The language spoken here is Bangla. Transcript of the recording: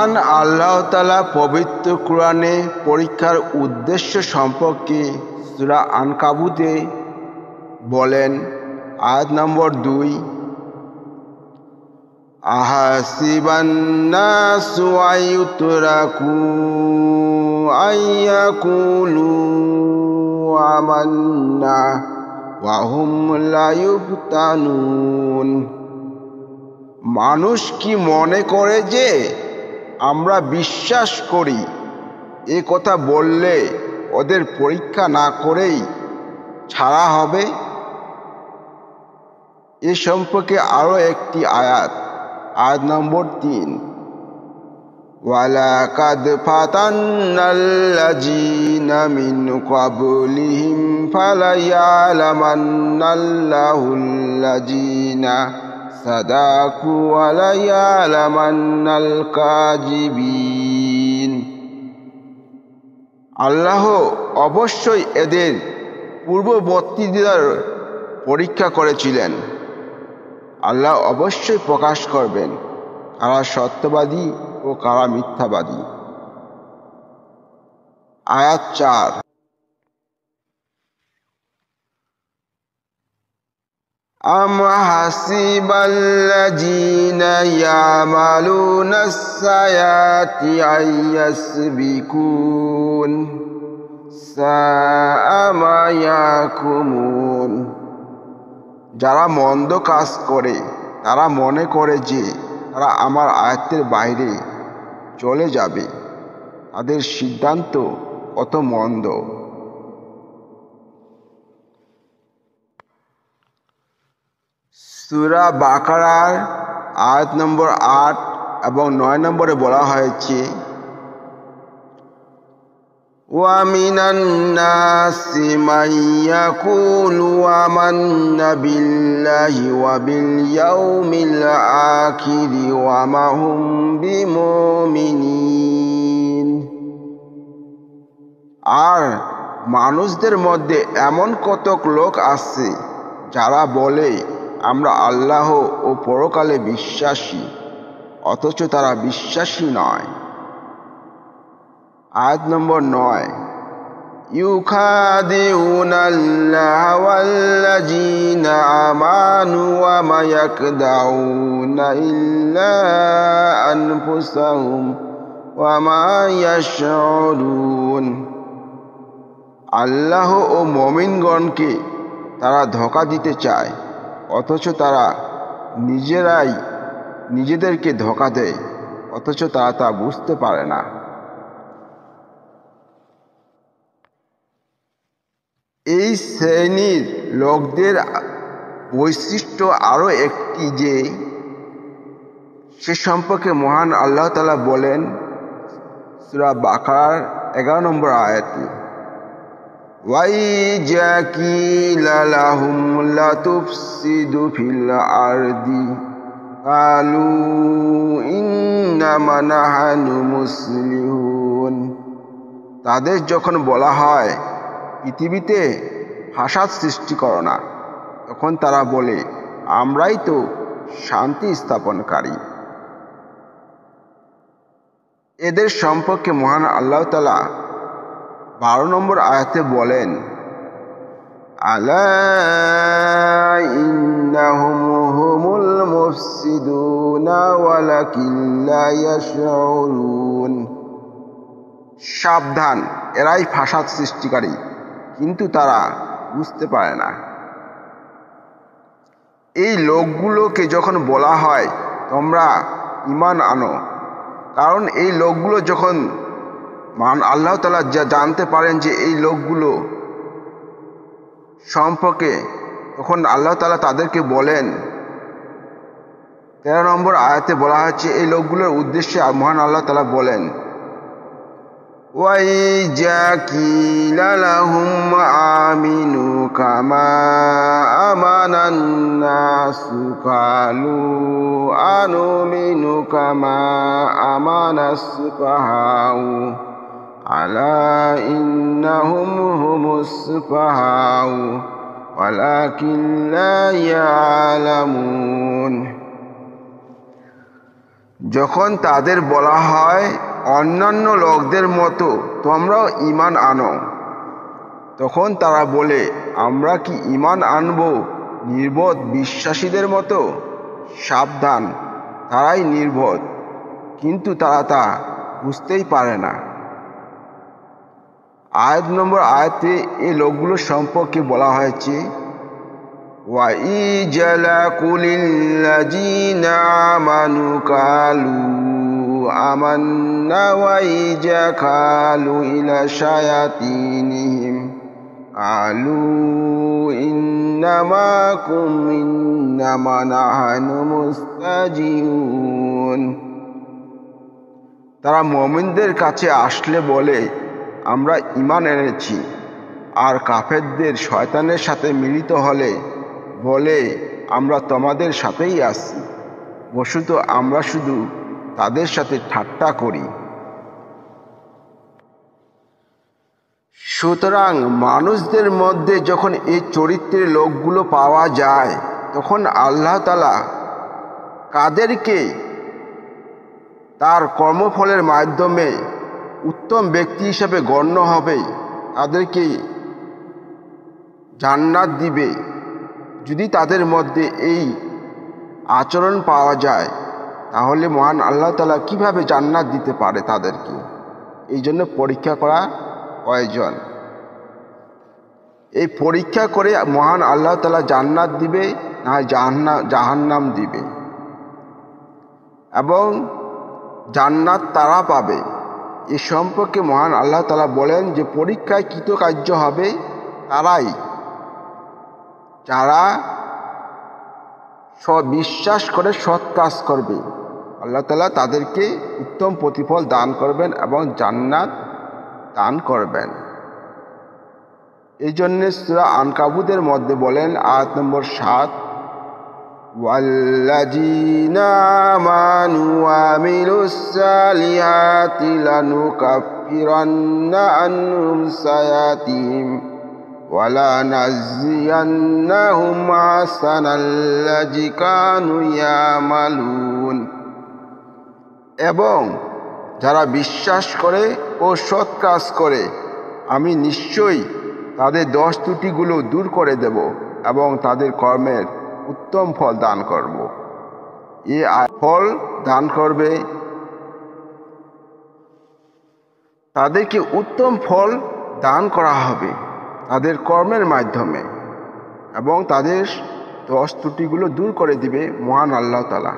মহান আল্লাহ তাআলা পবিত্র কুরআনে পরীক্ষার উদ্দেশ্য সম্পর্কে সূরা আনকাবুতে বলেন, আয়াত নম্বর 2, আহাসিবান নাসু আইয়ুতরাকু আইয়াকুলু আমান্না ওয়া হুম লা ইফতানুন। মানুষ কি মনে করে যে আমরা বিশ্বাস করি, এ কথা বললে ওদের পরীক্ষা না করেই ছাড়া হবে? এ সম্পর্কে আরও একটি আয়াত নম্বর 3, ওয়ালাকাদ ফাতান্নাল্লাযীনা মিন ক্বাবলিহিম ফালায়ালামান্নাল্লাহুল্লাযীনা সাদাকু ওয়ালায়ালামান্নাল কাযিবিন। আল্লাহ অবশ্যই এদের পূর্ববর্তীদের পরীক্ষা করেছিলেন। আল্লাহ অবশ্যই প্রকাশ করবেন কারা সত্যবাদী ও কারা মিথ্যাবাদী। আয়াত 4, আম হাসিবাল্লাযীনা ইয়ামালুনাস সায়াতি আইয়াসবিকুন সাআ মা ইয়াহকুমুন। যারা মন্দ কাজ করে তারা মনে করে যে তারা আমার আয়াতের বাইরে চলে যাবে। তাদের সিদ্ধান্ত কত মন্দ। সূরা বাকারার আয়াত নম্বর 8 এবং 9 নম্বরে বলা হয়েছে, ওয়া মিনান নাসি মান ইয়াকুলু আমান্না বিল্লাহি ওয়া বিল ইয়াউমিল আখিরি ওয়া মা হুম বিমুমিনিন। আর মানুষদের মধ্যে এমন কতক লোক আছে যারা বলে আমরা আল্লাহ ও পরকালে বিশ্বাসী, অথচ তারা বিশ্বাসী নয়। আয়াত নম্বর 9, ইউখাদিউনাল্লাহা ওয়াল্লাযীনা আমানু ওয়া মা ইয়াকদাউনা ইল্লা আনফুসাহুম ওয়া মা ইয়াশউরুন। আল্লাহ ও মুমিনগণকে তারা ধোঁকা দিতে চায়, অথচ তারা নিজেরাই নিজেদেরকে ধোঁকা দেয়, অথচ তারা তা বুঝতে পারে না। এই শ্রেণীর লোকদের বৈশিষ্ট্য আরও একটি যে সে সম্পর্কে মহান আল্লাহ তাআলা বলেন সূরা বাকারার 11 নম্বর আয়াতে, ওয়াইজা কিলা লাহুম লা তুফসিদু ফিল আরদি ক্বালু ইন্নামা নাহনু মুসলিহুন। তাদের যখন বলা হয় পৃথিবীতে ফাসাদ সৃষ্টি করো না, তখন তারা বলে আমরাই তো শান্তি স্থাপনকারী। এদের সম্পর্কে মহান আল্লাহ তাআলা 12 নম্বর আয়াতে বলেন, আলা ইন্নাহুম হুমুল মুফসিদুনা ওয়ালাকিন লা ইয়াশউরুন। সাবধান, এরাই ফাসাদ সৃষ্টিকারী, কিন্তু তারা বুঝতে পারে না। এই লোকগুলোকে যখন বলা হয় তোমরা ঈমান আনো, কারণ এই লোকগুলো যখন আল্লাহ তাআলা জানতে পারেন যে এই লোকগুলো সম্পর্কে, তখন আল্লাহ তাআলা তাদেরকে বলেন, 13 নম্বর আয়াতে বলা হয়েছে এই লোকগুলোর উদ্দেশ্যে মহান আল্লাহ তাআলা বলেন, ওয়াইজা কিলা লাহুম আমিনু কামা আমানান নাসু ক্বালু আনুমিনু কামা আমানাস সুফাহাউ আলা ইন্নাহুম হুমুস সুফাহাউ ওয়ালাকিন লা ইয়ালামুন। যখন তাদের বলা হয় অন্যান্য লোকদের মতো তোমরাও ঈমান আনো, তখন তারা বলে, আমরা কি ঈমান আনব নির্বোধ বিশ্বাসীদের মতো? সাবধান, তারাই নির্বোধ, কিন্তু তারা তা বুঝতেই পারে না। আয়াত নম্বর আয়াতে এই লোকগুলো সম্পর্কে বলা হয়েছে, وَإِذَا قُيلَ لِلَّذِينَ آمَنُوا قَالُوا آمَنَّا وَإِذَا خَلَوْا إِلَى شَيَاطِينِهِمْ قَالُوا إِنَّا مَعَكُمْ إِنَّمَا نَحْنُ مُسْتَهْزِئُونَ। তারা মুমিনদের কাছে আসলে বলে, আমরা ঈমান এনেছি, আর কাফেরদের শয়তানের সাথে মিলিত হলে বলে, আমরা তোমাদের সাথেই আছি, বস্তুত আমরা শুধু তাদের সাথে ঠাট্টা করি। সুতরাং মানুষদের মধ্যে যখন এই চরিত্রের লোকগুলো পাওয়া যায়, তখন আল্লাহ তাআলা কাদেরকে তার কর্মফলের মাধ্যমে উত্তম ব্যক্তি হিসেবে গণ্য হবে তাদেরকে জান্নাত দিবে। যদি তাদের মধ্যে এই আচরণ পাওয়া যায়, তাহলে মহান আল্লাহ তাআলা কিভাবে জান্নাত দিতে পারে তাদেরকে? এই জন্য পরীক্ষা করা প্রয়োজন। এই পরীক্ষা করে মহান আল্লাহ তাআলা জান্নাত দিবে না জাহান্নাম দিবে, এবং জান্নাত তারা পাবে। এ সম্পর্কে মহান আল্লাহ তাআলা বলেন যে পরীক্ষায় কৃতকার্য হবে তারাই, যারা বিশ্বাস করে সৎ কাজ করবে। আল্লাহ তাআলা তাদেরকে উত্তম প্রতিফল দান করবেন এবং জান্নাত দান করবেন। এই জন্যে সূরা আনকাবুতের মধ্যে বলেন, আয়াত নম্বর 7, ওয়াল্লাযীনা আমানু ওয়া আমিলুস সালিহাতি লানুকাফিরান্না আনহুম সাইয়্যাতিহিম ওয়া লানাজজিয়ান্নাহুম আহসানাল্লাযী কানু ইয়ামালুন। এবং যারা বিশ্বাস করে ও সৎ কাজ করে, আমি নিশ্চয়ই তাদের দোষ ত্রুটিগুলো দূর করে দেব এবং তাদের কর্মের উত্তম ফল দান করব। এ ফল দান করবে, তাদেরকে উত্তম ফল দান করা হবে তাদের কর্মের মাধ্যমে, এবং তাদের দোষ ত্রুটিগুলো দূর করে দিবে মহান আল্লাহ তাআলা।